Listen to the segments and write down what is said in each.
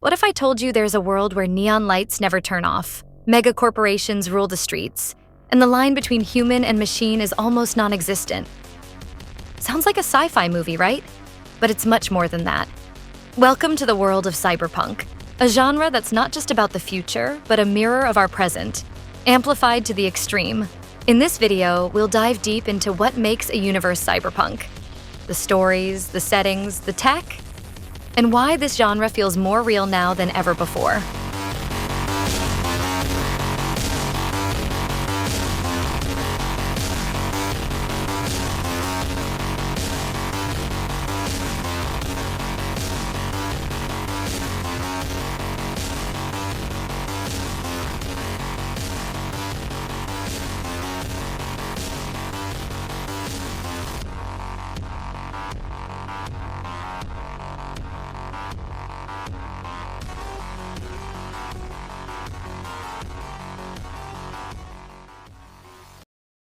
What if I told you there's a world where neon lights never turn off, mega corporations rule the streets, and the line between human and machine is almost non-existent? Sounds like a sci-fi movie, right? But it's much more than that. Welcome to the world of cyberpunk, a genre that's not just about the future, but a mirror of our present, amplified to the extreme. In this video, we'll dive deep into what makes a universe cyberpunk, the stories, the settings, the tech, and why this genre feels more real now than ever before.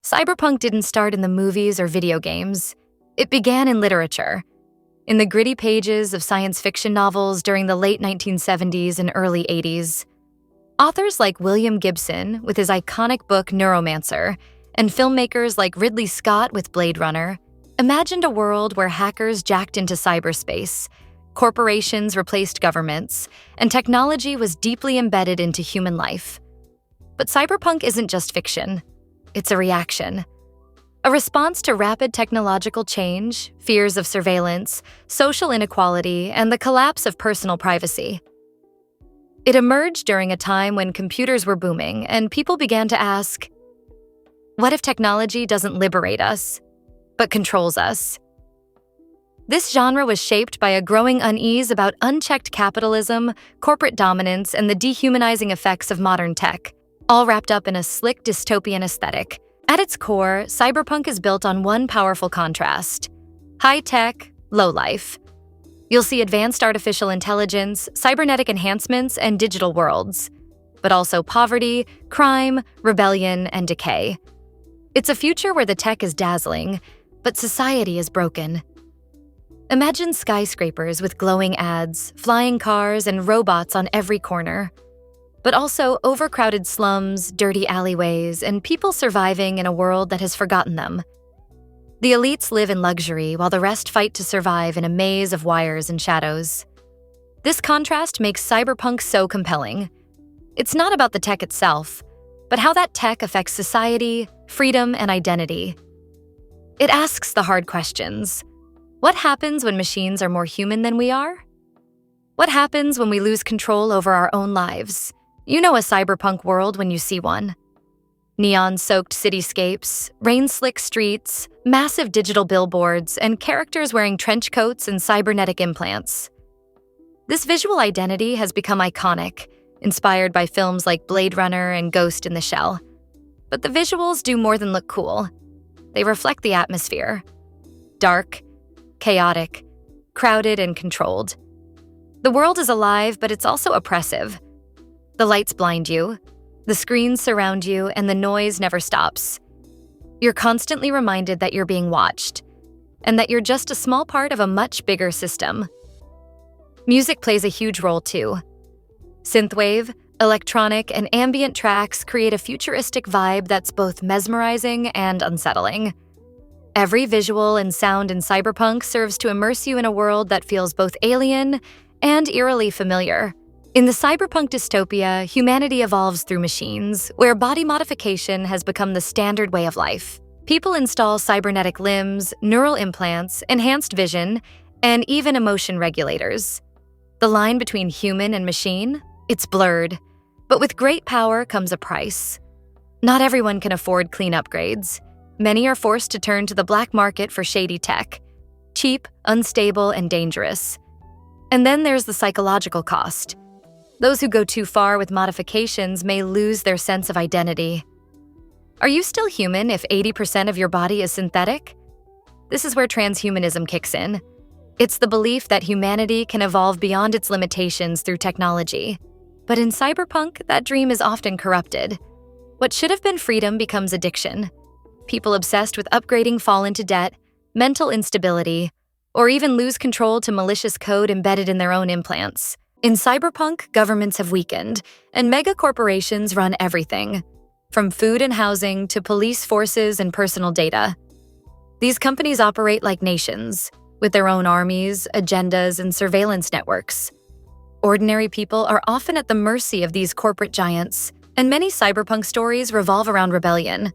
Cyberpunk didn't start in the movies or video games. It began in literature, in the gritty pages of science fiction novels during the late 1970s and early 80s. Authors like William Gibson, with his iconic book Neuromancer, and filmmakers like Ridley Scott with Blade Runner, imagined a world where hackers jacked into cyberspace, corporations replaced governments, and technology was deeply embedded into human life. But cyberpunk isn't just fiction. It's a reaction. A response to rapid technological change, fears of surveillance, social inequality, and the collapse of personal privacy. It emerged during a time when computers were booming and people began to ask, what if technology doesn't liberate us, but controls us? This genre was shaped by a growing unease about unchecked capitalism, corporate dominance, and the dehumanizing effects of modern tech, all wrapped up in a slick dystopian aesthetic. At its core, cyberpunk is built on one powerful contrast: high-tech, low-life. You'll see advanced artificial intelligence, cybernetic enhancements, and digital worlds, but also poverty, crime, rebellion, and decay. It's a future where the tech is dazzling, but society is broken. Imagine skyscrapers with glowing ads, flying cars, and robots on every corner. But also overcrowded slums, dirty alleyways, and people surviving in a world that has forgotten them. The elites live in luxury while the rest fight to survive in a maze of wires and shadows. This contrast makes cyberpunk so compelling. It's not about the tech itself, but how that tech affects society, freedom, and identity. It asks the hard questions. What happens when machines are more human than we are? What happens when we lose control over our own lives? You know a cyberpunk world when you see one. Neon-soaked cityscapes, rain-slick streets, massive digital billboards, and characters wearing trench coats and cybernetic implants. This visual identity has become iconic, inspired by films like Blade Runner and Ghost in the Shell. But the visuals do more than look cool. They reflect the atmosphere. Dark, chaotic, crowded, and controlled. The world is alive, but it's also oppressive. The lights blind you, the screens surround you, and the noise never stops. You're constantly reminded that you're being watched, and that you're just a small part of a much bigger system. Music plays a huge role too. Synthwave, electronic, and ambient tracks create a futuristic vibe that's both mesmerizing and unsettling. Every visual and sound in cyberpunk serves to immerse you in a world that feels both alien and eerily familiar. In the cyberpunk dystopia, humanity evolves through machines, where body modification has become the standard way of life. People install cybernetic limbs, neural implants, enhanced vision, and even emotion regulators. The line between human and machine? It's blurred. But with great power comes a price. Not everyone can afford clean upgrades. Many are forced to turn to the black market for shady tech. Cheap, unstable, and dangerous. And then there's the psychological cost. Those who go too far with modifications may lose their sense of identity. Are you still human if 80% of your body is synthetic? This is where transhumanism kicks in. It's the belief that humanity can evolve beyond its limitations through technology. But in cyberpunk, that dream is often corrupted. What should have been freedom becomes addiction. People obsessed with upgrading fall into debt, mental instability, or even lose control to malicious code embedded in their own implants. In cyberpunk, governments have weakened, and mega corporations run everything, from food and housing to police forces and personal data. These companies operate like nations, with their own armies, agendas, and surveillance networks. Ordinary people are often at the mercy of these corporate giants, and many cyberpunk stories revolve around rebellion.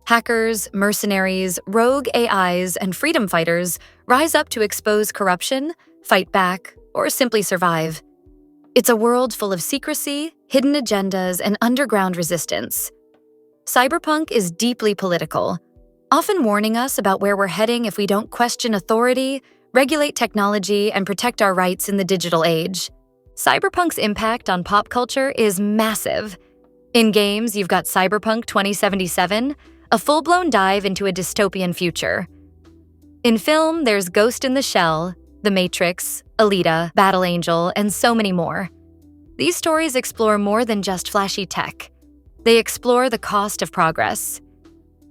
Hackers, mercenaries, rogue AIs, and freedom fighters rise up to expose corruption, fight back, or simply survive. It's a world full of secrecy, hidden agendas, and underground resistance. Cyberpunk is deeply political, often warning us about where we're heading if we don't question authority, regulate technology, and protect our rights in the digital age. Cyberpunk's impact on pop culture is massive. In games, you've got Cyberpunk 2077, a full-blown dive into a dystopian future. In film, there's Ghost in the Shell, The Matrix, Alita, Battle Angel, and so many more. These stories explore more than just flashy tech. They explore the cost of progress.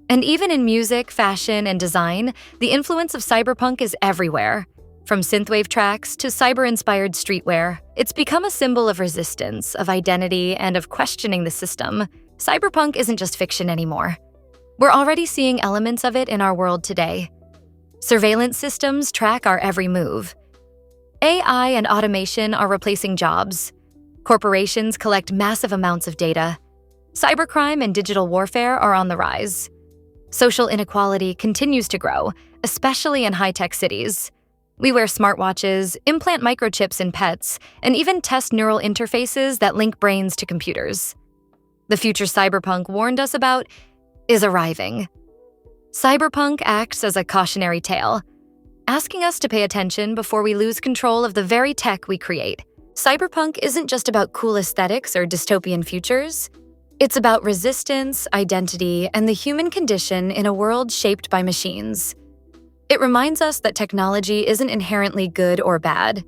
And even in music, fashion, and design, the influence of cyberpunk is everywhere. From synthwave tracks to cyber-inspired streetwear, it's become a symbol of resistance, of identity, and of questioning the system. Cyberpunk isn't just fiction anymore. We're already seeing elements of it in our world today. Surveillance systems track our every move. AI and automation are replacing jobs. Corporations collect massive amounts of data. Cybercrime and digital warfare are on the rise. Social inequality continues to grow, especially in high-tech cities. We wear smartwatches, implant microchips in pets, and even test neural interfaces that link brains to computers. The future cyberpunk warned us about is arriving. Cyberpunk acts as a cautionary tale, asking us to pay attention before we lose control of the very tech we create. Cyberpunk isn't just about cool aesthetics or dystopian futures. It's about resistance, identity, and the human condition in a world shaped by machines. It reminds us that technology isn't inherently good or bad.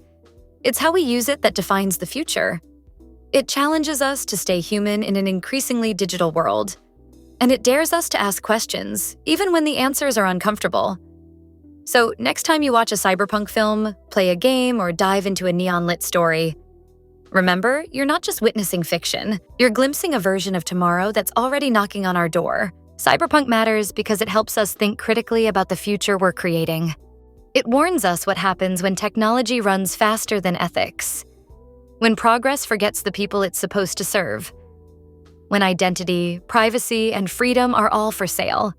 It's how we use it that defines the future. It challenges us to stay human in an increasingly digital world. And it dares us to ask questions, even when the answers are uncomfortable. So next time you watch a cyberpunk film, play a game, or dive into a neon-lit story, remember, you're not just witnessing fiction, you're glimpsing a version of tomorrow that's already knocking on our door. Cyberpunk matters because it helps us think critically about the future we're creating. It warns us what happens when technology runs faster than ethics, when progress forgets the people it's supposed to serve, when identity, privacy, and freedom are all for sale.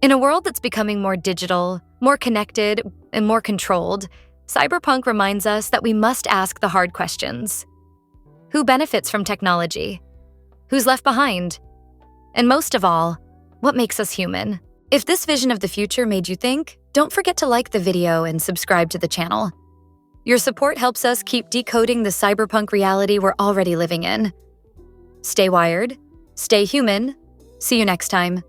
In a world that's becoming more digital, more connected, and more controlled, Cyberpunk reminds us that we must ask the hard questions. Who benefits from technology? Who's left behind? And most of all, what makes us human? If this vision of the future made you think, don't forget to like the video and subscribe to the channel. Your support helps us keep decoding the cyberpunk reality we're already living in. Stay wired, stay human. See you next time.